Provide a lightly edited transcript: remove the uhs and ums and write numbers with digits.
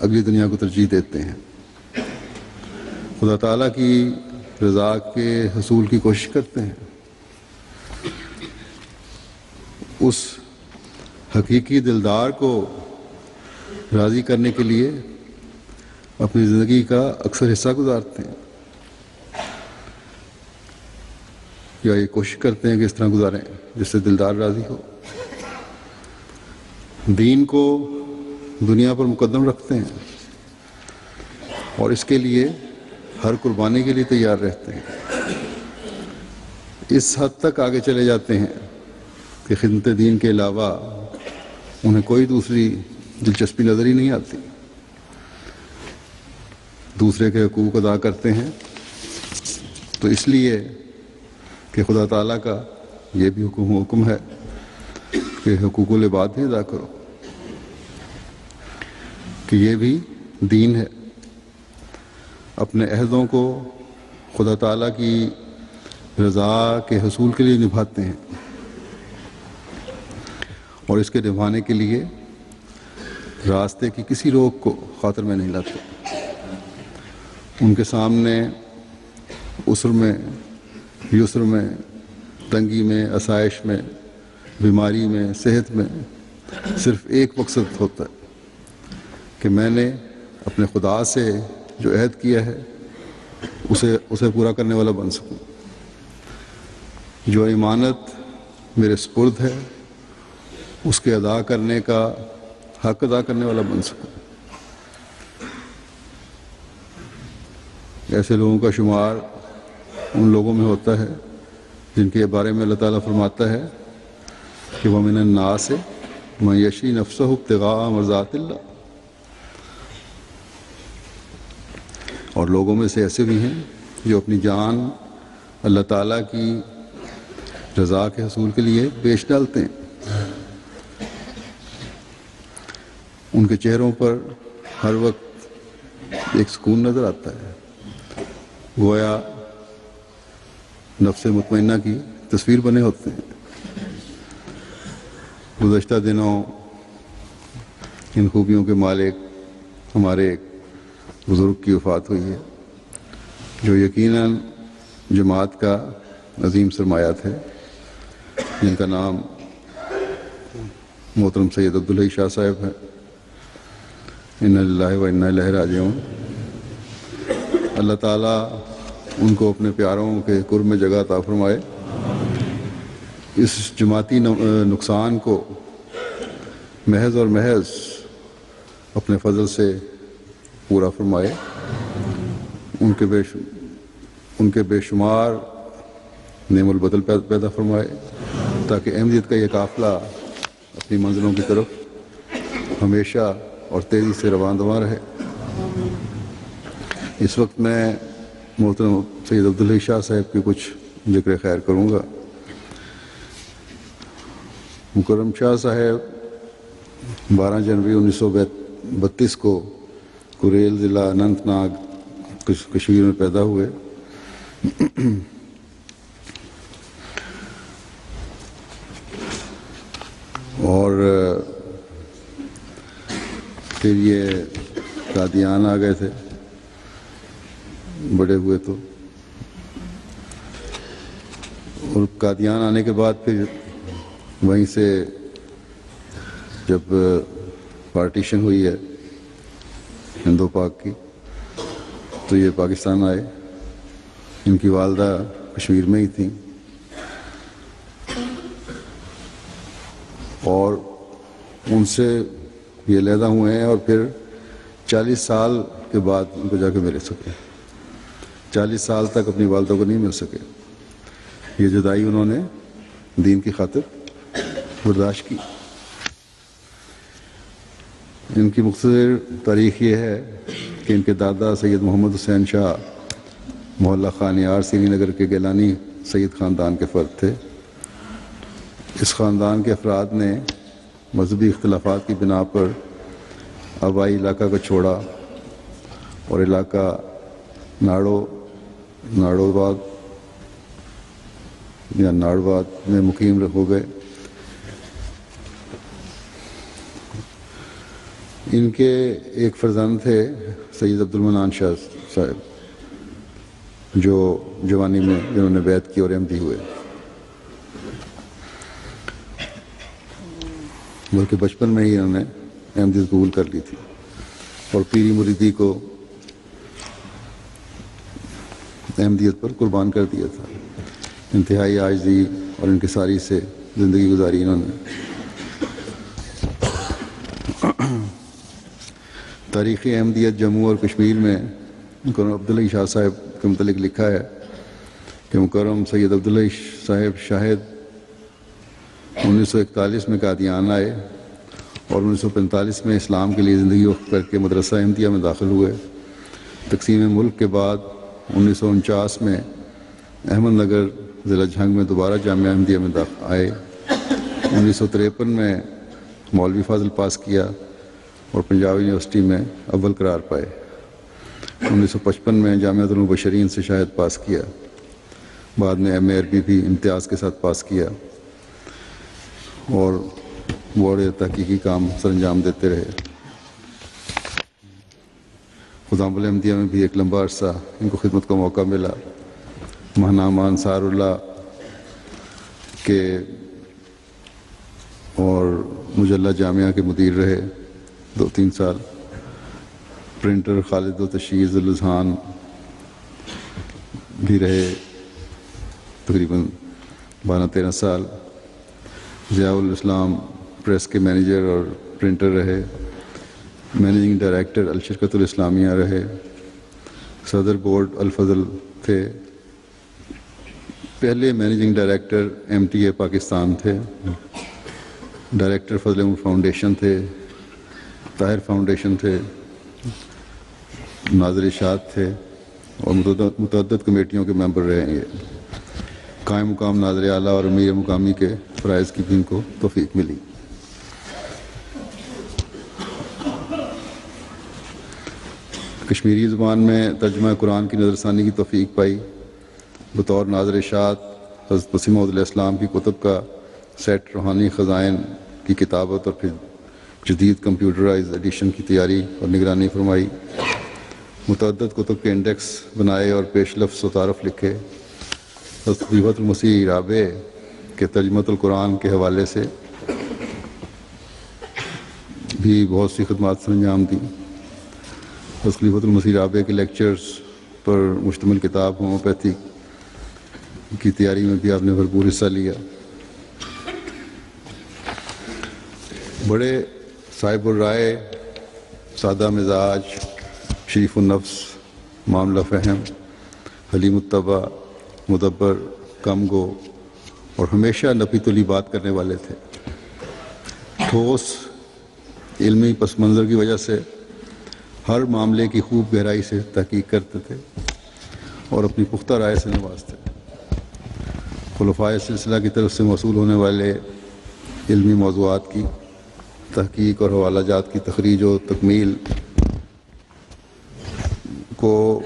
اگلی دنیا کو ترجیح دیتے ہیں، خدا تعالیٰ کی رضا کے حصول کی کوشش کرتے ہیں، اس حقیقی دلدار کو راضی کرنے کے لیے اپنی زندگی کا اکثر حصہ گزارتے ہیں، یا یہ کوشش کرتے ہیں کہ اس طرح گزاریں جس سے دلدار راضی ہو، دین کو دنیا پر مقدم رکھتے ہیں اور اس کے لیے ہر قربانی کے لیے تیار رہتے ہیں، اس حد تک آگے چلے جاتے ہیں کہ خدمت دین کے علاوہ انہیں کوئی دوسری دلچسپی نظر ہی نہیں آتی، دوسرے کے حقوق ادا کرتے ہیں تو اس لیے کہ خدا تعالیٰ کا یہ بھی حکم ہے کہ حقوق العباد بھی ادا کرو، کہ یہ بھی دین ہے۔ اپنے عہدوں کو خدا تعالیٰ کی رضا کے حصول کے لیے نبھاتے ہیں اور اس کے نبھانے کے لیے راستے کی کسی روک کو خاطر میں نہیں لاتے، ان کے سامنے عسر میں، یسر میں، تنگی میں، آسائش میں، بیماری میں، صحت میں صرف ایک مقصد ہوتا ہے کہ میں نے اپنے خدا سے جو عہد کیا ہے اسے پورا کرنے والا بن سکوں، جو امانت میرے سپرد ہے اس کے ادا کرنے کا حق ادا کرنے والا بن سکوں۔ ایسے لوگوں کا شمار ان لوگوں میں ہوتا ہے جن کے بارے میں اللہ تعالیٰ فرماتا ہے کہ وَمِنَ النَّاسِ مَن یشری نَفْسَهُ ابتغاء مرضات اللہ، اور لوگوں میں سے ایسے بھی ہیں جو اپنی جان اللہ تعالیٰ کی رضا کے حصول کے لیے بیچ ڈالتے ہیں، ان کے چہروں پر ہر وقت ایک سکون نظر آتا ہے، گویا نفس مطمئنہ کی تصویر بنے ہوتے ہیں۔ گزشتہ دنوں ان خوبیوں کے مالک ہمارے ایک بزرگ کی وفات ہوئی ہے جو یقیناً جماعت کا عظیم سرمایہ تھے، جن کا نام محترم سید عبدالحی شاہ صاحب ہے۔ انا للہ و انا الیہ راجعون۔ اللہ تعالیٰ ان کو اپنے پیاروں کے قرب میں جگہ عطا فرمائے، اس جماعتی نقصان کو محض اور محض اپنے فضل سے پورا فرمائے، ان کے بے شمار نعم البدل پیدا فرمائے تاکہ احمدیت کا یہ قافلہ اپنی منزلوں کی طرف ہمیشہ اور تیزی سے رواں دواں رہے۔ اس وقت میں محترم سید عبدالحی شاہ صاحب کی کچھ ذکر خیر کروں گا۔ مکرم شاہ صاحب 12 جنوری 1932 کو کوریل ضلع اننت ناگ کشمیر میں پیدا ہوئے۔ اور پھر یہ قادیان آ گئے تھے، بڑے ہوئے تو، اور قادیان آنے کے بعد پھر وہیں سے جب پارٹیشن ہوئی ہے ہندو پاک کی تو یہ پاکستان آئے۔ ان کی والدہ کشمیر میں ہی تھیں اور ان سے یہ علیحدہ ہوئے ہیں، اور پھر 40 سال کے بعد ان کو جا کے مل سکے۔ 40 سال تک اپنی والدہ کو نہیں مل سکے۔ یہ جدائی انہوں نے دین کی خاطر برداشت کی۔ ان کی مختصر تاریخ یہ ہے کہ ان کے دادا سید محمد حسین شاہ محلہ خانیار سری نگر کے گیلانی سید خاندان کے فرد تھے۔ اس خاندان کے افراد نے مذہبی اختلافات کی بنا پر آبائی علاقہ کو چھوڑا اور علاقہ ناڑواد میں مقیم ہو گئے۔ ان کے ایک فرزند تھے سید عبدالمنان شاہ صاحب، جو جوانی میں جنہوں نے بیعت کی اور احمدی ہوئے، بلکہ بچپن میں ہی انہوں نے احمدیت قبول کر لی تھی اور پیری مریدی کو احمدیت پر قربان کر دیا تھا۔ انتہائی عاجزی اور انکساری سے زندگی گزاری انہوں نے۔ تاریخ احمدیت جموں اور کشمیر میں مکرم عبداللہ شاہ صاحب کے متعلق لکھا ہے کہ مکرم سید عبداللہ صاحب شاہد 1941 میں قادیان آئے اور 1945 میں اسلام کے لیے زندگی وقف کر کے مدرسہ احمدیہ میں داخل ہوئے۔ تقسیم ملک کے بعد 1949 میں احمد نگر ضلع جھنگ میں دوبارہ جامعہ احمدیہ میں آئے۔ 1953 میں مولوی فاضل پاس کیا اور پنجاب یونیورسٹی میں اول قرار پائے۔ 1955 میں جامعۃ المبشرین سے شاہد پاس کیا، بعد میں ایم اے عربی بھی امتیاز کے ساتھ پاس کیا اور بڑے تحقیقی کام سر انجام دیتے رہے۔ خدام احمدیہ میں بھی ایک لمبا عرصہ ان کو خدمت کا موقع ملا۔ ماہنامہ انصار اللہ کے اور مجلہ جامعہ کے مدیر رہے 2-3 سال۔ پرنٹر خالد و تشیز الاذہان بھی رہے تقریباً 12-13 سال۔ ضیاء الاسلام پریس کے مینیجر اور پرنٹر رہے۔ مینیجنگ ڈائریکٹر الشرکت الاسلامیہ رہے۔ صدر بورڈ الفضل تھے۔ پہلے مینیجنگ ڈائریکٹر MTA پاکستان تھے۔ ڈائریکٹر فضل احمد فاؤنڈیشن تھے، طاہر فاؤنڈیشن تھے، ناظر اشاعت تھے اور متعدد کمیٹیوں کے ممبر رہے ہیں۔ یہ قائم مقام ناظر اعلیٰ اور امیر مقامی کے فرائض کی بھی ان کو توفیق ملی۔ کشمیری زبان میں ترجمہ قرآن کی نظر ثانی کی توفیق پائی۔ بطور ناظر اشاعت حضرت مسیح موعود علیہ السلام کی کتب کا سیٹ روحانی خزائن کی کتابت اور پھر جدید کمپیوٹرائز ایڈیشن کی تیاری اور نگرانی فرمائی۔ متعدد کتب کے انڈیکس بنائے اور پیش لفظ و تعارف لکھے۔ حضرت خلیفۃ المسیح رابع کے ترجمۃ القرآن کے حوالے سے بھی بہت سی خدمات سر انجام دیں۔ حضرت خلیفۃ المسیح رابع کے لیکچرز پر مشتمل کتاب ہومیوپیتھی کی تیاری میں بھی آپ نے بھرپور حصہ لیا۔ بڑے صاحب الرائے، سادہ مزاج، شریف النفس، معاملہ فہم، حلیم الطبع، مدبر، کم گو اور ہمیشہ نپی تلی بات کرنے والے تھے۔ ٹھوس علمی پس منظر کی وجہ سے ہر معاملے کی خوب گہرائی سے تحقیق کرتے تھے اور اپنی پختہ رائے سے نوازتے۔ خلفائے سلسلہ کی طرف سے موصول ہونے والے علمی موضوعات کی تحقیق اور حوالہ جات کی تخریج و تکمیل کو